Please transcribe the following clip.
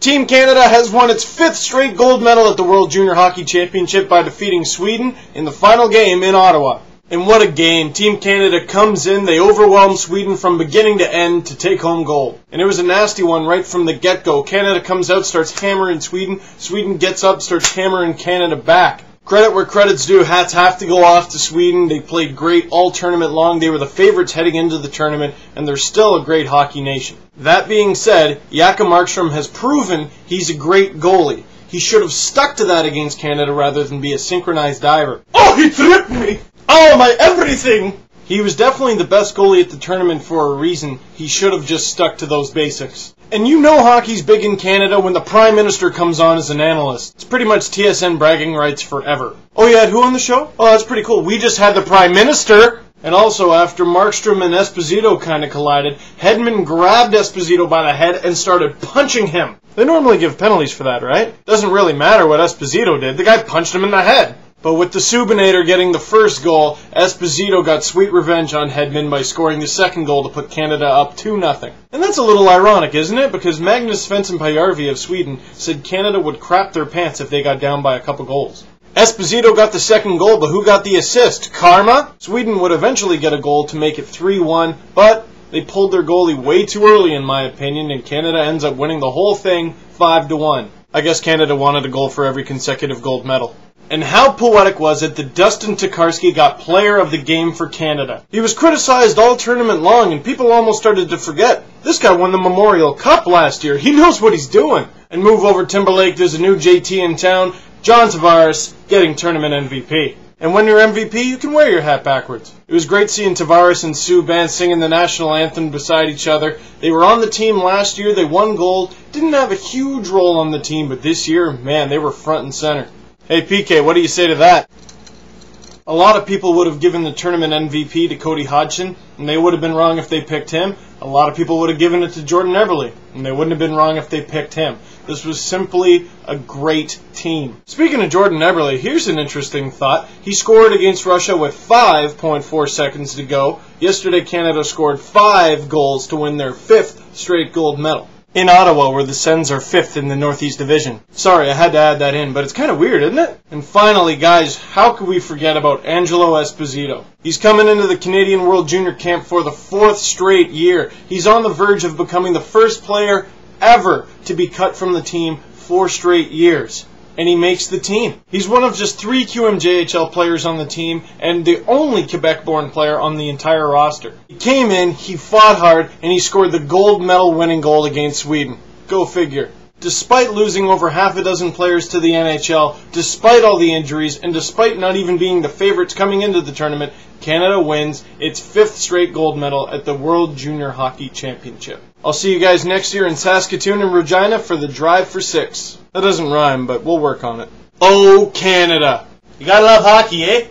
Team Canada has won its 5th straight gold medal at the World Junior Hockey Championship by defeating Sweden in the final game in Ottawa. And what a game. Team Canada comes in, they overwhelm Sweden from beginning to end to take home gold. And it was a nasty one right from the get-go. Canada comes out, starts hammering Sweden. Sweden gets up, starts hammering Canada back. Credit where credit's due. Hats have to go off to Sweden. They played great all tournament long. They were the favorites heading into the tournament, and they're still a great hockey nation. That being said, Jakob Markstrom has proven he's a great goalie. He should have stuck to that against Canada rather than be a synchronized diver. Oh, he tripped me! Oh, my everything! He was definitely the best goalie at the tournament for a reason. He should have just stuck to those basics. And you know hockey's big in Canada when the Prime Minister comes on as an analyst. It's pretty much TSN bragging rights forever. Oh, you had who on the show? Oh, that's pretty cool. We just had the Prime Minister! And also, after Markstrom and Esposito kind of collided, Hedman grabbed Esposito by the head and started punching him. They normally give penalties for that, right? Doesn't really matter what Esposito did. The guy punched him in the head. But with the Subinator getting the first goal, Esposito got sweet revenge on Hedman by scoring the second goal to put Canada up 2-0. And that's a little ironic, isn't it? Because Magnus Svensson-Pajärvi of Sweden said Canada would crap their pants if they got down by a couple goals. Esposito got the second goal, but who got the assist? Karma? Sweden would eventually get a goal to make it 3-1, but they pulled their goalie way too early in my opinion, and Canada ends up winning the whole thing 5-1. I guess Canada wanted a goal for every consecutive gold medal. And how poetic was it that Dustin Tokarski got Player of the Game for Canada? He was criticized all tournament long, and people almost started to forget. This guy won the Memorial Cup last year. He knows what he's doing. And move over Timberlake, there's a new JT in town, John Tavares, getting tournament MVP. And when you're MVP, you can wear your hat backwards. It was great seeing Tavares and Subban singing the national anthem beside each other. They were on the team last year, they won gold, didn't have a huge role on the team, but this year, man, they were front and center. Hey PK, what do you say to that? A lot of people would have given the tournament MVP to Cody Hodgson, and they would have been wrong if they picked him. A lot of people would have given it to Jordan Eberle, and they wouldn't have been wrong if they picked him. This was simply a great team. Speaking of Jordan Eberle, here's an interesting thought. He scored against Russia with 5.4 seconds to go. Yesterday, Canada scored 5 goals to win their 5th straight gold medal. In Ottawa, where the Sens are 5th in the Northeast Division. Sorry, I had to add that in, but it's kind of weird, isn't it? And finally, guys, how could we forget about Angelo Esposito? He's coming into the Canadian World Junior Camp for the 4th straight year. He's on the verge of becoming the first player ever to be cut from the team 4 straight years. And he makes the team. He's one of just 3 QMJHL players on the team and the only Quebec-born player on the entire roster. He came in, he fought hard, and he scored the gold medal winning goal against Sweden. Go figure. Despite losing over half a dozen players to the NHL, despite all the injuries, and despite not even being the favorites coming into the tournament, Canada wins its 5th straight gold medal at the World Junior Hockey Championship. I'll see you guys next year in Saskatoon and Regina for the Drive for 6. That doesn't rhyme, but we'll work on it. Oh, Canada! You gotta love hockey, eh?